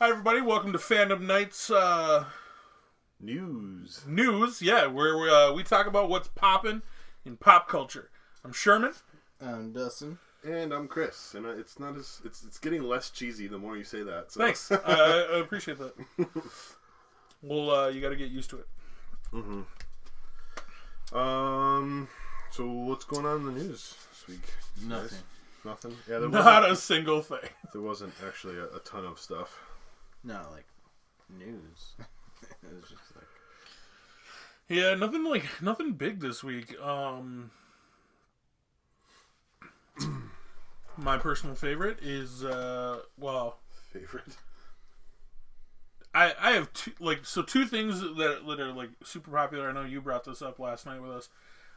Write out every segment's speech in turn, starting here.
Hi, everybody. Welcome to Phandom Nights News, yeah, where we talk about what's popping in pop culture. I'm Sherman. I'm Dustin. And I'm Chris. And it's getting less cheesy the more you say that. So. Thanks. I appreciate that. Well, you got to get used to it. Mm-hmm. So what's going on in the news this week? Nothing. Guys? Nothing? Yeah, Not a single thing. There wasn't actually a ton of stuff. Not like news. It was just like... Yeah, nothing big this week. My personal favorite is, Favorite? I have two things that are like super popular. I know you brought this up last night with us,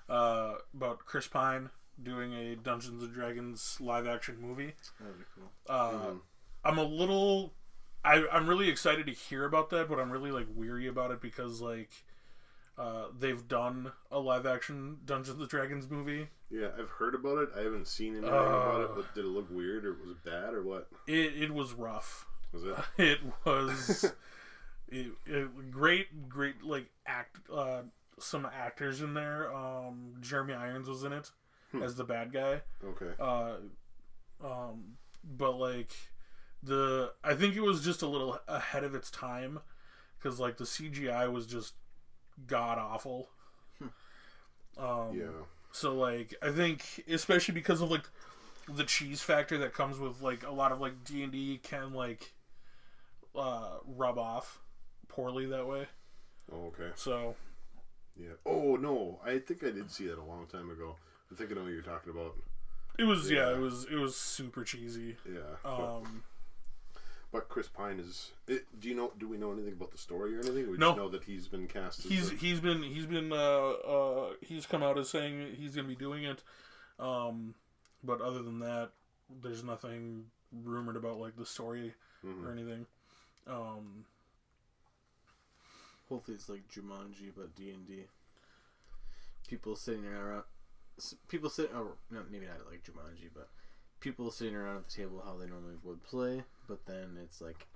about Chris Pine doing a Dungeons and Dragons live action movie. That'd be cool. I'm really excited to hear about that, but I'm really like weary about it because they've done a live action Dungeons and Dragons movie. Yeah, I've heard about it. I haven't seen anything about it, but did it look weird or was it bad or what? It was rough. Was it? It was great like some actors in there. Jeremy Irons was in it as the bad guy. Okay. But like I think it was just a little ahead of its time because like the CGI was just god awful. Yeah. So like I think especially because of like the cheese factor that comes with like a lot of like D&D can like rub off poorly that way. Oh, okay. So yeah. Oh no, I think I did see that a long time ago. I think I know what you're talking about. It was it was super cheesy. Yeah. But Chris Pine is. Do we know anything about the story or anything? We no. Just know that he's been cast. He's come out as saying he's gonna be doing it. But other than that, there's nothing rumored about like the story or anything. Hopefully it's like Jumanji, but D&D. People sitting around. Maybe not like Jumanji, but people sitting around at the table how they normally would play, but then it's like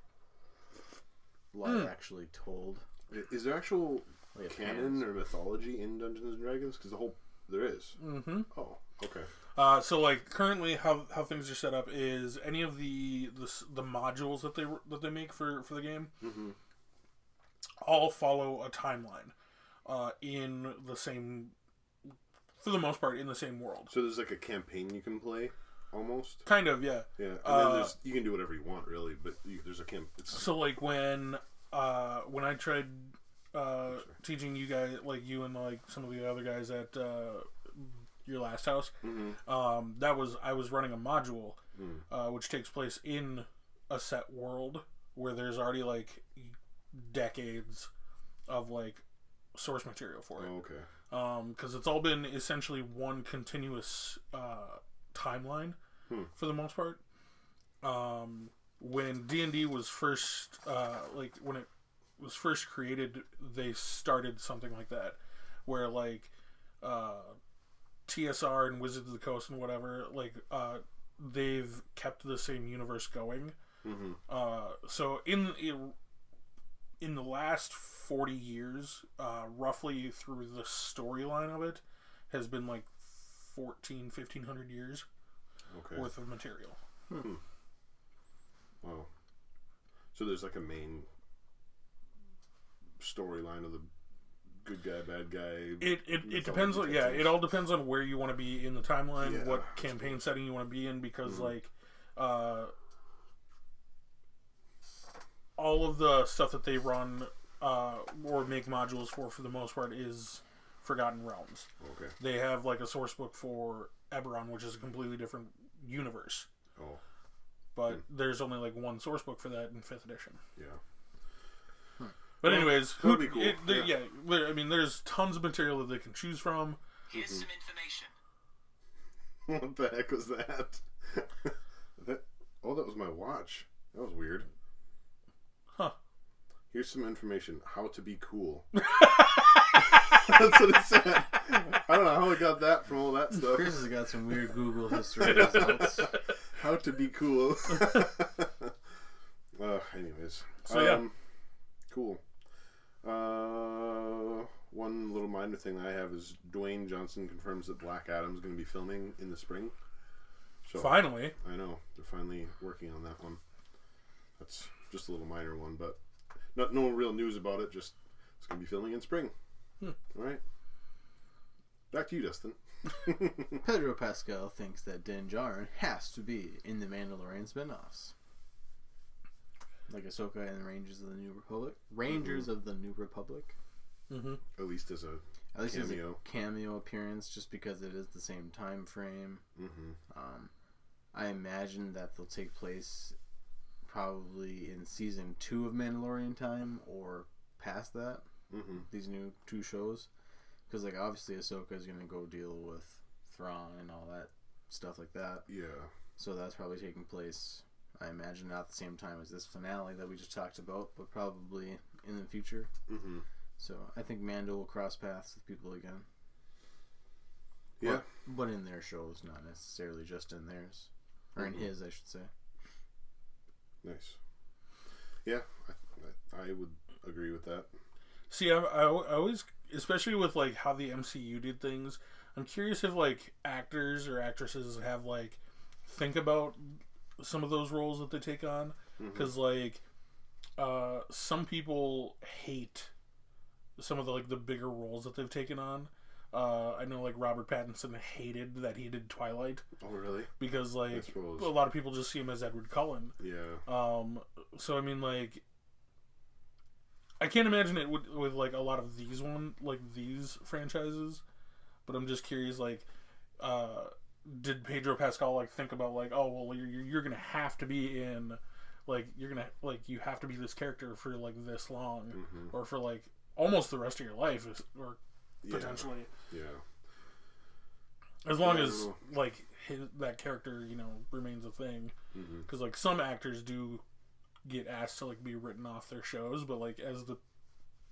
live actually told. Is there actual like canon or mythology in Dungeons and Dragons? Because there is. Mm-hmm. Oh, okay. So like currently how things are set up is any of the modules that they make for the game all follow a timeline in the same, for the most part, in the same world. So there's like a campaign you can play, almost. Kind of, yeah. Yeah, and then you can do whatever you want, really. But there's a So like when I tried teaching you guys, like you and like some of the other guys at your last house, I was running a module which takes place in a set world where there's already like decades of like source material for it. Oh, okay. Because it's all been essentially one continuous timeline for the most part. When D&D was first when it was first created, they started something like that, where like TSR and Wizards of the Coast and whatever, like they've kept the same universe going. So in the last 40 years, roughly through the storyline of it, has been like 1,500 years worth of material. Wow. So there's like a main storyline of the good guy, bad guy. It depends on it all depends on where you want to be in the timeline, what campaign setting you want to be in, because like all of the stuff that they run or make modules for the most part is Forgotten Realms. Okay. They have like a source book for Eberron, which is a completely different universe. Oh. But there's only like one source book for that in 5th edition. Yeah. But anyways, that'd be cool. I mean, there's tons of material that they can choose from. Here's some information. What the heck was that? That was my watch. That was weird. Huh. Here's some information. How to be cool. That's what it said. I don't know how I got that from all that stuff. Chris has got some weird Google history results. How to be cool. Anyways. minor thing I have is Dwayne Johnson confirms that Black Adam's going to be filming in the spring. So Finally. I know. They're finally working on that one. That's just a little minor one, but no real news about it. Just it's going to be filming in spring. All right. Back to you, Dustin. Pedro Pascal thinks that Din Djarin has to be in the Mandalorian spin-offs. Like Ahsoka and the Rangers of the New Republic. Of the New Republic. Mm-hmm. At least as a cameo appearance, just because it is the same time frame. Mm-hmm. I imagine that they'll take place probably in season 2 of Mandalorian time or past that. Mm-hmm. These new 2 shows, because like obviously Ahsoka is gonna go deal with Thrawn and all that stuff like that. Yeah. So that's probably taking place, I imagine, not at the same time as this finale that we just talked about, but probably in the future. Mm-hmm. So I think Mando will cross paths with people again. Yeah. But in their shows, not necessarily just in theirs. Or in his, I should say. Nice. Yeah, I would agree with that. See, I always, especially with like how the MCU did things, I'm curious if like actors or actresses have like think about some of those roles that they take on, because like some people hate some of the like the bigger roles that they've taken on. I know like Robert Pattinson hated that he did Twilight. Oh, really? Because like a lot of people just see him as Edward Cullen. Yeah. So I mean, like, I can't imagine it with like a lot of these franchises. But I'm just curious, like, did Pedro Pascal like think about like, oh well, you're gonna have to be in, like, you have to be this character for like this long, or for like almost the rest of your life, or potentially. Yeah. As long as like that character, remains a thing. Because like some actors do get asked to like be written off their shows, but like as the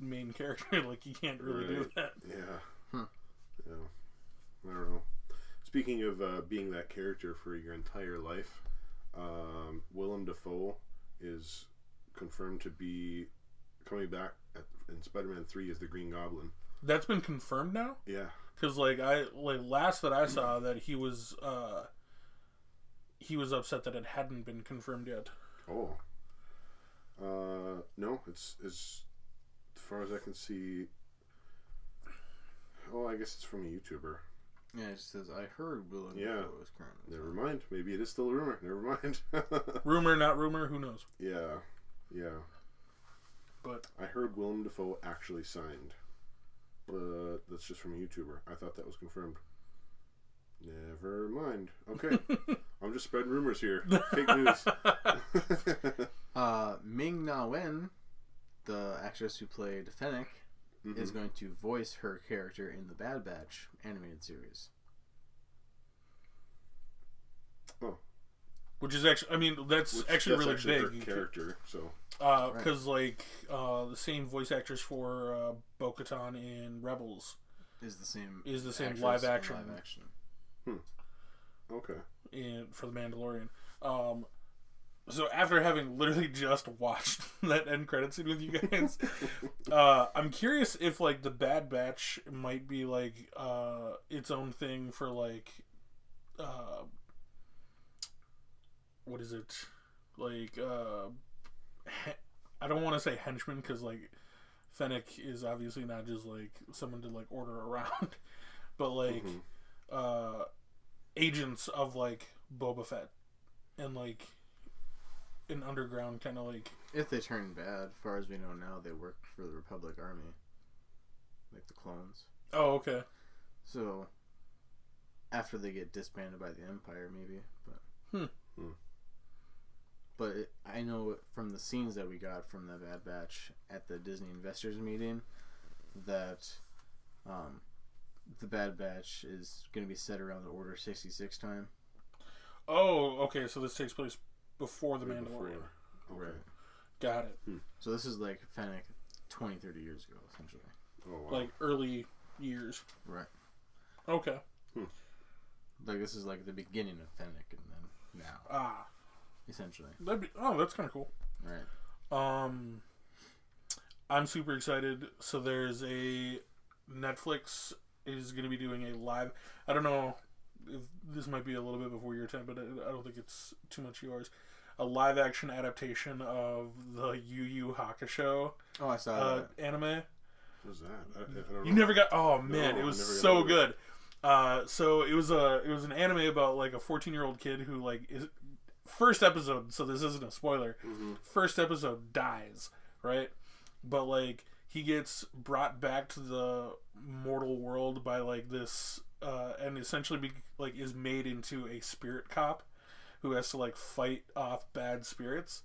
main character, like you can't really do that. Yeah. Yeah. I don't know. Speaking of being that character for your entire life, Willem Dafoe is confirmed to be coming back in Spider-Man 3 as the Green Goblin. That's been confirmed now? Yeah. Because last that I saw that he was upset that it hadn't been confirmed yet. Oh. No, it's as far as I can see. Oh, I guess it's from a YouTuber. Yeah, it says, I heard Willem Dafoe is currently. Never mind. Maybe it is still a rumor. Never mind. Rumor, not rumor. Who knows? Yeah. Yeah. But I heard Willem Dafoe actually signed. But that's just from a YouTuber. I thought that was confirmed. Never mind. Okay. I'm just spreading rumors here. Fake news. Ming-Na Wen, the actress who played Fennec, is going to voice her character in the Bad Batch animated series. Oh. Which is actually, I mean, that's really big. Her character, so. Because the same voice actress for Bo-Katan in Rebels is the same live action. Okay. For the Mandalorian. So after having literally just watched that end credit scene with you guys, I'm curious if like the Bad Batch might be like its own thing for like what is it, like I don't want to say henchmen, because like Fennec is obviously not just like someone to like order around, but like agents of like Boba Fett, and like an underground kind of like. If they turn bad, as far as we know now, they work for the Republic Army, like the clones. Oh, okay. So after they get disbanded by the Empire, maybe, but. But I know from the scenes that we got from the Bad Batch at the Disney Investors meeting that the Bad Batch is going to be set around the Order 66 time. Oh, okay. So this takes place before the Mandalorian. Okay. Right. Got it. So this is like Fennec 20, 30 years ago, essentially. Oh, wow. Like early years. Right. Okay. Like this is like the beginning of Fennec, and then now. Ah. Essentially. That's kind of cool. Right. I'm super excited. So there's a Netflix is going to be doing a live. I don't know if this might be a little bit before your time, but I don't think it's too much yours. A live action adaptation of the Yu Yu Hakusho. Oh, I saw that anime. What was that? I don't know. You never got? Oh man, it was so good. So it was an anime about like a 14-year-old kid who like is first episode. So this isn't a spoiler. Mm-hmm. First episode dies, right? But like he gets brought back to the mortal world by like this, and essentially is made into a spirit cop who has to like fight off bad spirits,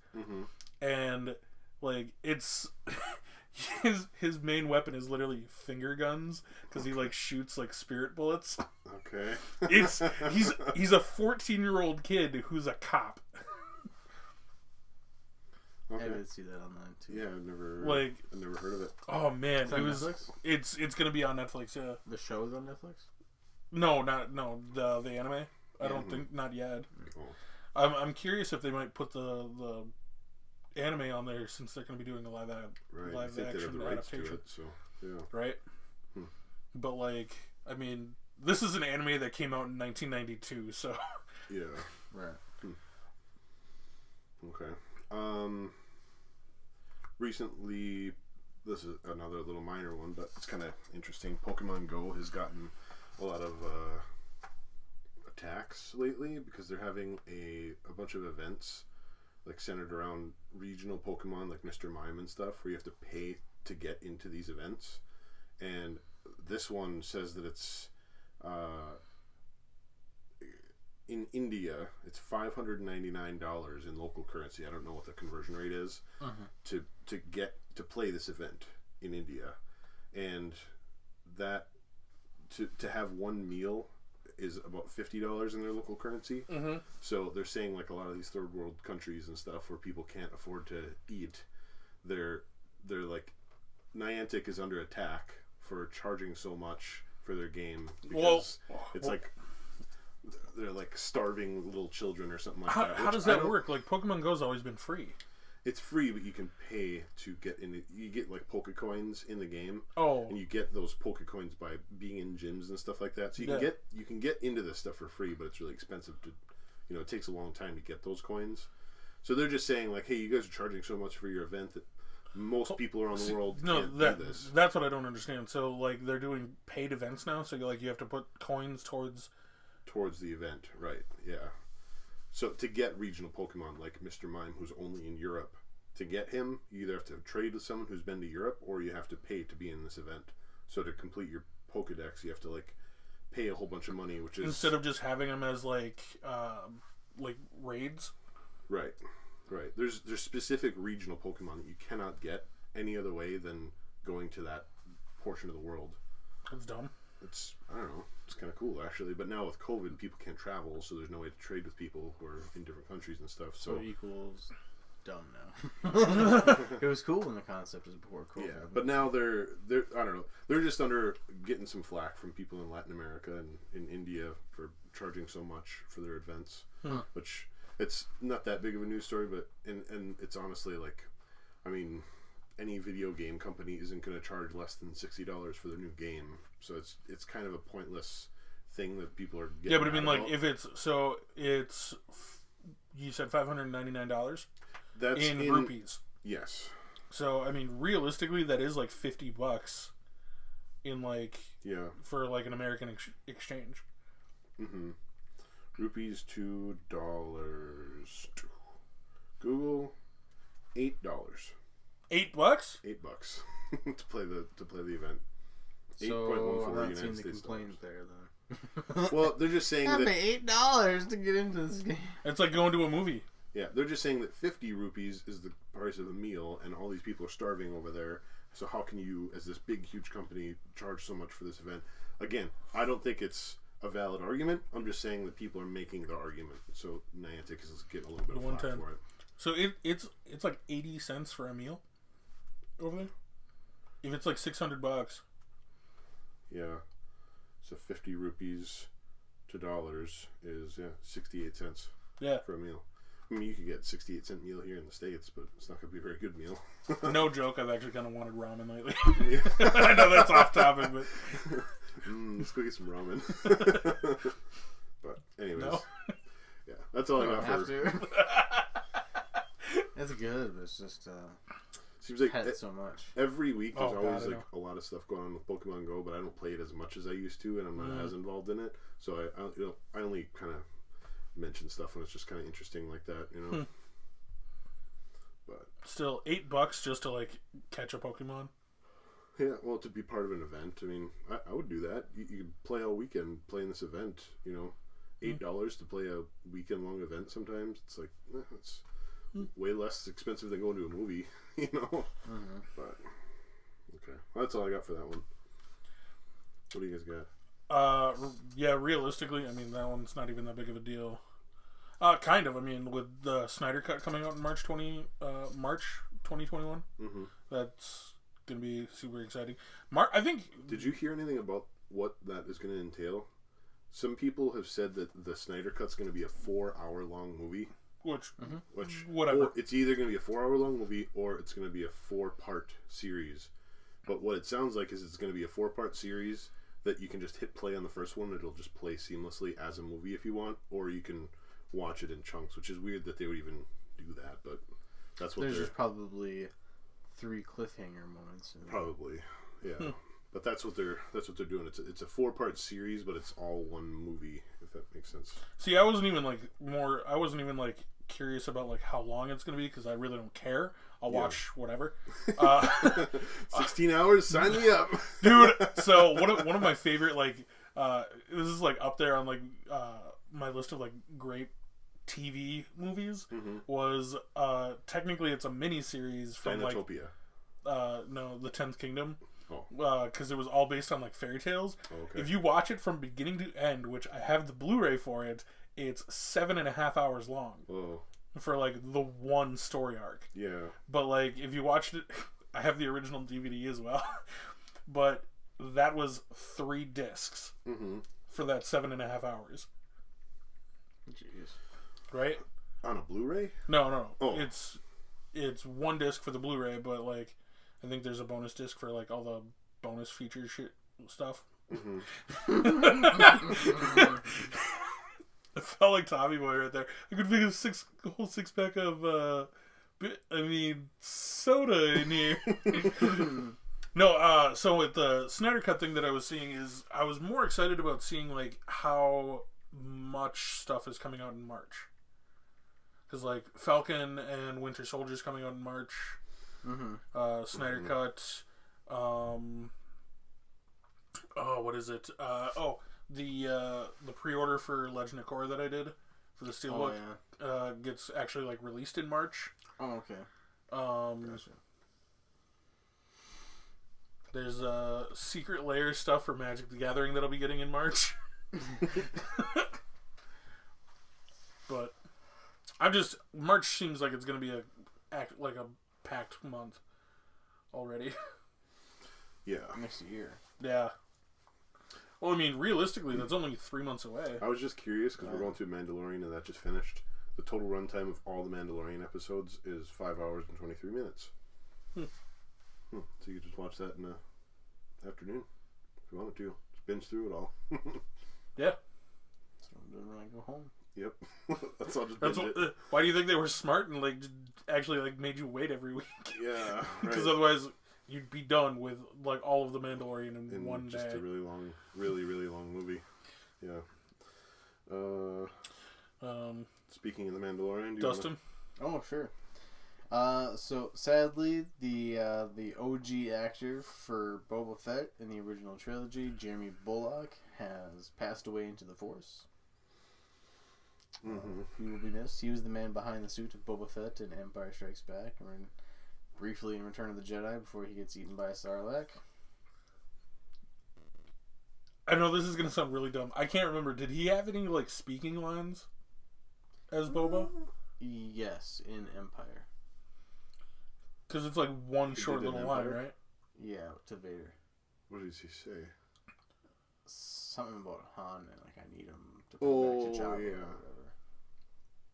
and like it's his main weapon is literally finger guns because he like shoots like spirit bullets. Okay. He's a 14-year-old kid who's a cop. Okay. I did see that online too. Yeah, I've never heard of it. Oh man, Netflix? It's gonna be on Netflix. Yeah. The show is on Netflix. No, the anime. I don't think not yet. Oh. I'm curious if they might put the anime on there since they're going to be doing a live action adaptation. It, so yeah. Right. But like, I mean, this is an anime that came out in 1992, so yeah. Right. Okay. Recently, this is another little minor one, but it's kind of interesting. Pokemon Go has gotten a lot of attacks lately because they're having a bunch of events like centered around regional Pokemon like Mr. Mime and stuff where you have to pay to get into these events. And this one says that it's in India it's $599 in local currency. I don't know what the conversion rate is to get to play this event in India, and that to have one meal is about $50 in their local currency. So they're saying like a lot of these third world countries and stuff where people can't afford to eat, they're like Niantic is under attack for charging so much for their game because like they're like starving little children or something like that. How does that work? Like Pokemon Go's always been free. It's free, but you can pay to get in. You get like Pokecoins in the game. Oh, and you get those Pokecoins by being in gyms and stuff like that. So you can get into this stuff for free, but it's really expensive to, it takes a long time to get those coins. So they're just saying like, hey, you guys are charging so much for your event that most people around the world can't do this. That's what I don't understand. So like they're doing paid events now. So like you have to put coins towards the event, right? Yeah. So to get regional Pokemon like Mr. Mime, who's only in Europe, to get him, you either have to trade with someone who's been to Europe, or you have to pay to be in this event. So to complete your Pokedex, you have to like pay a whole bunch of money, which is instead of just having them as like raids. Right. There's specific regional Pokemon that you cannot get any other way than going to that portion of the world. That's dumb. I don't know. It's kind of cool actually, but now with COVID, people can't travel, so there's no way to trade with people who are in different countries and stuff. So it equals dumb now. It was cool when the concept was before COVID. Yeah, but now they're I don't know. They're just getting some flack from people in Latin America and in India for charging so much for their events, which it's not that big of a news story, but and it's honestly like, I mean, any video game company isn't going to charge less than $60 for their new game, so it's kind of a pointless thing that people are getting. Yeah, but I mean, like if it's you said $599. That's in rupees. Yes. So I mean, realistically, that is like $50 in like for like an American exchange. Rupees $2. Google $8. $8? $8 to play the event. So I'm not seeing the complaint there then. Well, they're just saying that $8 to get into this game. It's like going to a movie. Yeah, they're just saying that 50 rupees is the price of a meal, and all these people are starving over there. So how can you, as this big, huge company, charge so much for this event? Again, I don't think it's a valid argument. I'm just saying that people are making the argument. So Niantic is getting a little bit of flack for it. So it's like 80 cents for a meal over there. If it's like $600. Yeah. So 50 rupees to dollars is 68 cents. Yeah. For a meal. I mean, you could get 68-cent meal here in the States, but it's not going to be a very good meal. No joke, I've actually kind of wanted ramen lately. Yeah. I know that's off topic, but... Let's go get some ramen. But anyways, No. Yeah, that's all I got have for... to. It's good, but it's just Seems like had so much. every week there's always God, like a lot of stuff going on with Pokemon Go, but I don't play it as much as I used to, and I'm not as involved in it. So I only kind of mention stuff when it's just kind of interesting like that, you know. But still, $8 just to like catch a Pokemon. yeah, well, to be part of an event, I mean, I would do that. You could play all weekend playing this event, you know. $8 to play a weekend long event. Sometimes it's like it's way less expensive than going to a movie, you know. But okay, well, that's all I got for that one. What do you guys got? Yeah, realistically, I mean, that one's not even that big of a deal. Kind of. I mean, with the Snyder Cut coming out in March 2021, that's gonna be super exciting. I think. Did you hear anything about what that is going to entail? Some people have said that the Snyder Cut's going to be a 4-hour long movie. Which Whatever. Or it's either going to be a 4-hour long movie or it's going to be a 4-part series. But what it sounds like is it's going to be a 4-part series that you can just hit play on the first one and it'll just play seamlessly as a movie if you want, or you can watch it in chunks, which is weird that they would even do that, but that's what There's just probably 3 cliffhanger moments. Probably, yeah. But that's what they're doing. It's a 4-part series, but it's all one movie, if that makes sense. See, I wasn't even curious about like how long it's gonna be because I really don't care. I'll watch whatever. 16 hours, sign me up, dude. So one of my favorite this is like up there on like my list of like great TV movies was technically it's a mini series from Dinotopia. No, The 10th Kingdom. Oh. Because it was all based on like fairy tales. Oh, okay. If you watch it from beginning to end, which I have the Blu-ray for it, it's 7.5 hours long. Oh. For like the one story arc. Yeah. But like if you watched it, I have the original DVD as well. But that was 3 discs for that 7.5 hours. Jeez. Right? On a Blu-ray? No. Oh. It's 1 disc for the Blu-ray, but like I think there's a bonus disc for like all the bonus feature shit stuff. I felt like Tommy Boy right there. I could fit a whole 6-pack of soda in here. No, so with the Snyder Cut thing that I was seeing is I was more excited about seeing like how much stuff is coming out in March. Because like Falcon and Winter Soldier is coming out in March. Snyder Cut. What is it? The pre-order for Legend of Korra that I did for the Steelbook gets actually like released in March. Oh, okay. Gotcha. There's Secret Lair stuff for Magic the Gathering that I'll be getting in March. But March seems like it's gonna be a packed month already. Yeah. Next year. Yeah. Well, I mean, realistically, that's only 3 months away. I was just curious because we're going through Mandalorian and that just finished. The total runtime of all the Mandalorian episodes is 5 hours and 23 minutes. So you could just watch that in the afternoon if you wanted to. Just binge through it all. Yeah. That's what I'm doing when I go home. Yep. That's all. Just binge it. Why do you think they were smart and like actually like made you wait every week? Yeah. Because otherwise you'd be done with like all of the Mandalorian in one day. Just a really long, really long movie. Yeah. Speaking of the Mandalorian, do you Dustin? Oh, sure. So sadly, the OG actor for Boba Fett in the original trilogy, Jeremy Bullock, has passed away into the Force. He will be missed. He was the man behind the suit of Boba Fett in Empire Strikes Back, and briefly in Return of the Jedi before he gets eaten by a Sarlacc. I know this is gonna sound really dumb. I can't remember. Did he have any like speaking lines as Boba? Yes, in Empire. Because it's like one short little line, right? Yeah, to Vader. What does he say? Something about Han and like I need him to come back to Jabba or whatever.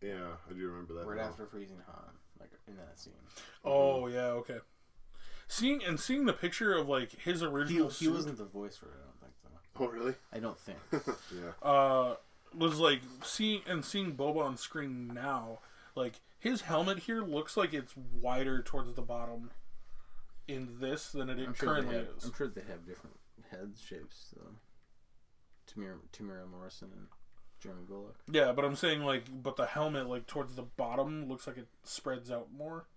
Yeah, I do remember that. Right after freezing Han, like in that scene. Oh yeah, okay. Seeing the picture of like his original He wasn't the voice for it. I don't think so. Oh really? I don't think. Yeah. Was like seeing Boba on screen now. Like his helmet here looks like it's wider towards the bottom in this than it currently is. I'm sure they have different head shapes though. Tamira Morrison and Jeremy Bulloch. Yeah, but I'm saying like, but the helmet like towards the bottom looks like it spreads out more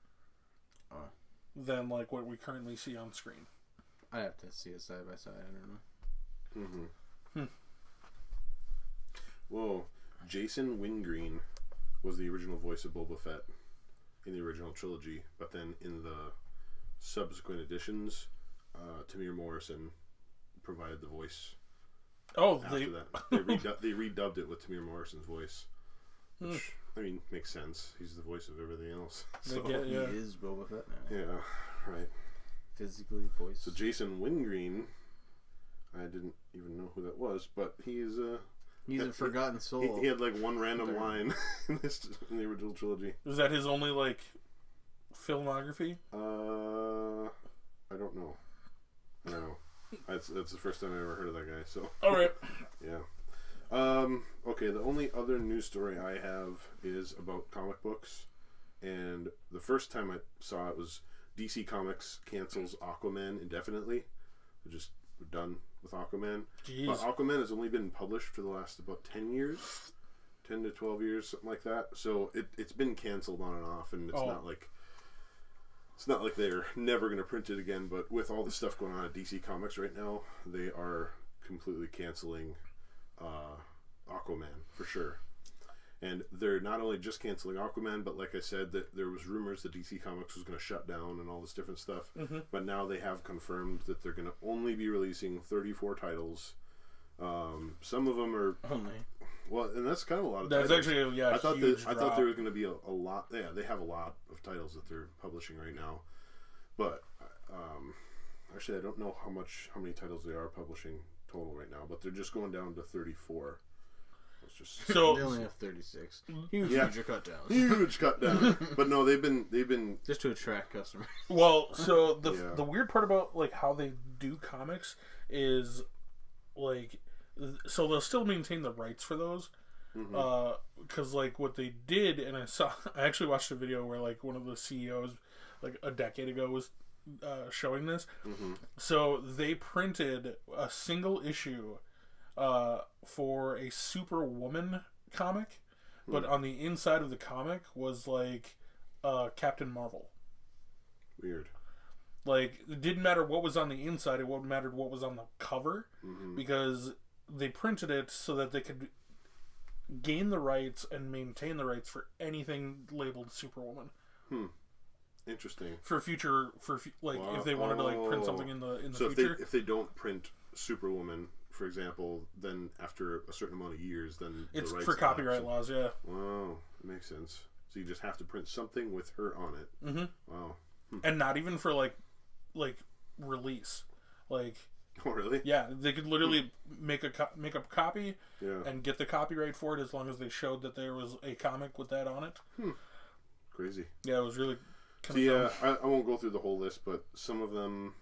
than like what we currently see on screen. I have to see it side by side. I don't know. Whoa, Jason Wingreen was the original voice of Boba Fett in the original trilogy, but then in the subsequent editions, Tamir Morrison provided the voice. Oh, after that, they redubbed it with Tamir Morrison's voice, which I mean makes sense. He's the voice of everything else. So. He is Boba Fett now. Yeah, right. Physically voiced. So Jason Wingreen, I didn't even know who that was, but he's a forgotten soul. He had like one random line in the original trilogy. Is that his only like filmography? I don't know. That's the first time I ever heard of that guy. So. All right. Yeah. Okay. The only other news story I have is about comic books, and the first time I saw it was DC Comics cancels Aquaman indefinitely. We're done with Aquaman. Jeez. But Aquaman has only been published for the last about 10 years, 10 to 12 years, something like that. So it's been canceled on and off, and it's not like they're never going to print it again. But with all the stuff going on at DC Comics right now, they are completely canceling Aquaman for sure. And they're not only just canceling Aquaman, but like I said, that there was rumors that DC Comics was going to shut down and all this different stuff. Mm-hmm. But now they have confirmed that they're going to only be releasing 34 titles. Some of them are well, and that's kind of a lot of titles. That's actually I thought there was going to be a lot. Yeah, they have a lot of titles that they're publishing right now. But actually, I don't know how many titles they are publishing total right now. But they're just going down to 34. So they only have 36. Huge cut down. Huge cut down. But no, they've been just to attract customers. Well, so the weird part about like how they do comics is like, so they'll still maintain the rights for those, because like what they did, and I actually watched a video where like one of the CEOs like a decade ago was showing this. Mm-hmm. So they printed a single issue for a Superwoman comic, but on the inside of the comic was like Captain Marvel. Weird. Like, it didn't matter what was on the inside, it mattered what was on the cover, because they printed it so that they could gain the rights and maintain the rights for anything labeled Superwoman. Interesting. For future, if they wanted to like print something in the so future. If they don't print Superwoman, for example, then after a certain amount of years, then it's the rights for copyright laws. Yeah. Wow, that makes sense. So you just have to print something with her on it. Mm-hmm. Wow. And not even for like release, like. Oh really? Yeah, they could literally make a copy and get the copyright for it as long as they showed that there was a comic with that on it. Crazy. Yeah, it was really. I won't go through the whole list, but some of them.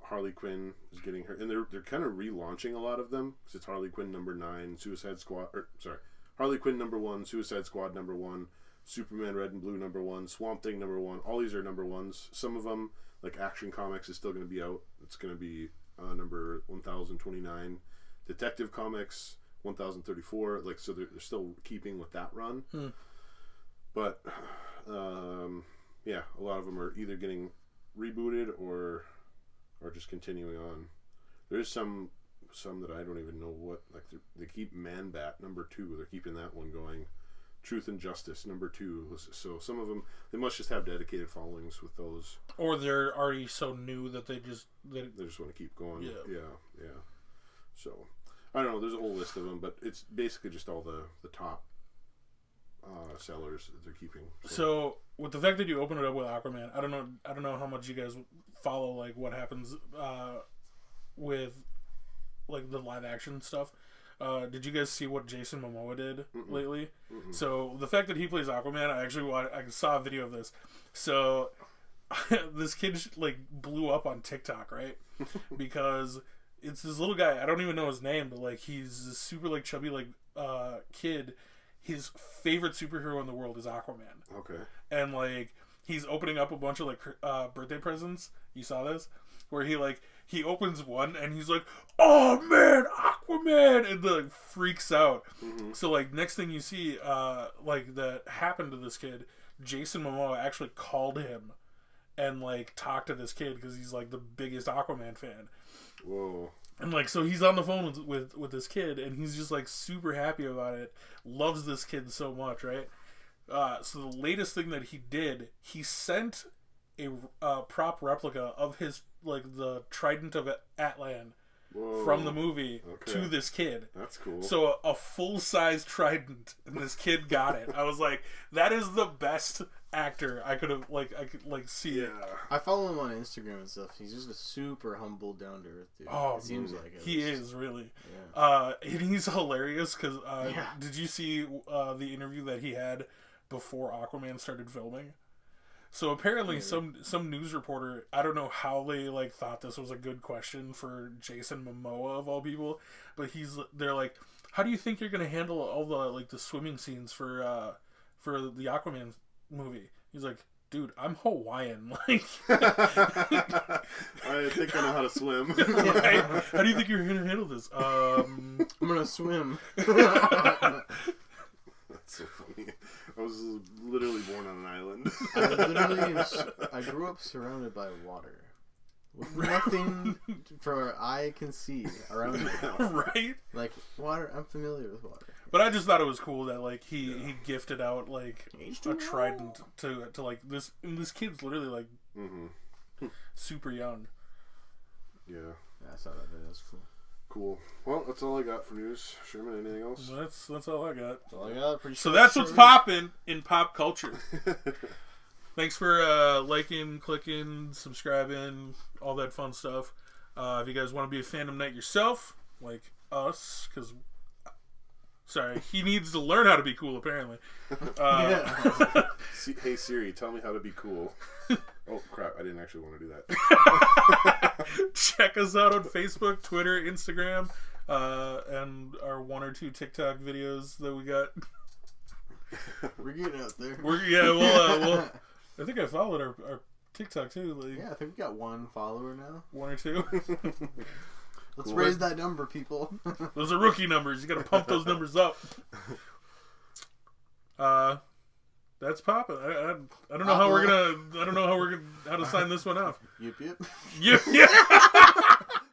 Harley Quinn is getting her, and they're kind of relaunching a lot of them because it's Harley Quinn #9, Harley Quinn #1, Suicide Squad #1, Superman Red and Blue #1, Swamp Thing #1. All these are #1s. Some of them, like Action Comics, is still going to be out. It's going to be number 1029. Detective Comics 1034. Like so, they're still keeping with that run. But a lot of them are either getting rebooted or just continuing on. There's some that I don't even know what, like they keep Man Bat #2. They're keeping that one going. Truth and Justice #2. So some of them, they must just have dedicated followings with those, or they're already so new that they just want to keep going. Yeah. So I don't know. There's a whole list of them, but it's basically just all the top sellers that they're keeping. So with the fact that you open it up with Aquaman, I don't know how much you guys follow like what happens with like the live action stuff, did you guys see what Jason Momoa did lately? So the fact that he plays Aquaman, I saw a video of this. So this kid like blew up on TikTok, right? Because it's this little guy. I don't even know his name, but like he's this super like chubby like kid. His favorite superhero in the world is Aquaman. Okay. And like he's opening up a bunch of like birthday presents. You saw this? Where he opens one and he's like, "Oh man, Aquaman!" and like freaks out. So like next thing you see, like that happened to this kid, Jason Momoa actually called him and like talked to this kid because he's like the biggest Aquaman fan. Whoa. And like so he's on the phone with this kid and he's just like super happy about it. Loves this kid so much, right? So the latest thing that he did, he sent a prop replica of his like the Trident of Atlan from the movie to this kid. That's cool. So a full-size trident, and this kid got it. I was like, that is the best actor I could see it. I follow him on Instagram and stuff. He's just a super humble, down to earth dude. Oh, it seems like it. He is really. Yeah. And he's hilarious because did you see the interview that he had before Aquaman started filming? So apparently some news reporter, I don't know how they like thought this was a good question for Jason Momoa of all people, but they're like, how do you think you're gonna handle all the like the swimming scenes for the Aquaman movie? He's like, dude, I'm Hawaiian. Like, I think I know how to swim. Right? How do you think you're gonna handle this? I'm gonna swim. That's so funny. I was literally born on an island. I grew up surrounded by water. With nothing for eye can see around me. Right? Like, water, I'm familiar with water. But I just thought it was cool that like he gifted out like a trident to like this, and this kid's literally like super young. Yeah. I saw that video. That's cool. Cool. Well, that's all I got for news. Sherman, anything else? That's all I got. That's all I got. So that's what's popping in pop culture. Thanks for liking, clicking, subscribing, all that fun stuff. If you guys want to be a Phandom Knight yourself, like us, because he needs to learn how to be cool apparently. Hey Siri, tell me how to be cool. Oh crap, I didn't actually want to do that. Check us out on Facebook, Twitter, Instagram, and our 1 or 2 TikTok videos that we got. We're getting out there. Well, I think I followed our TikTok too. Like, yeah, I think we got 1 follower now. 1 or 2. Let's raise that number, people. Those are rookie numbers. You got to pump those numbers up. That's popping. I don't know how we're gonna. I don't know how to sign this one off. Yep. Yep.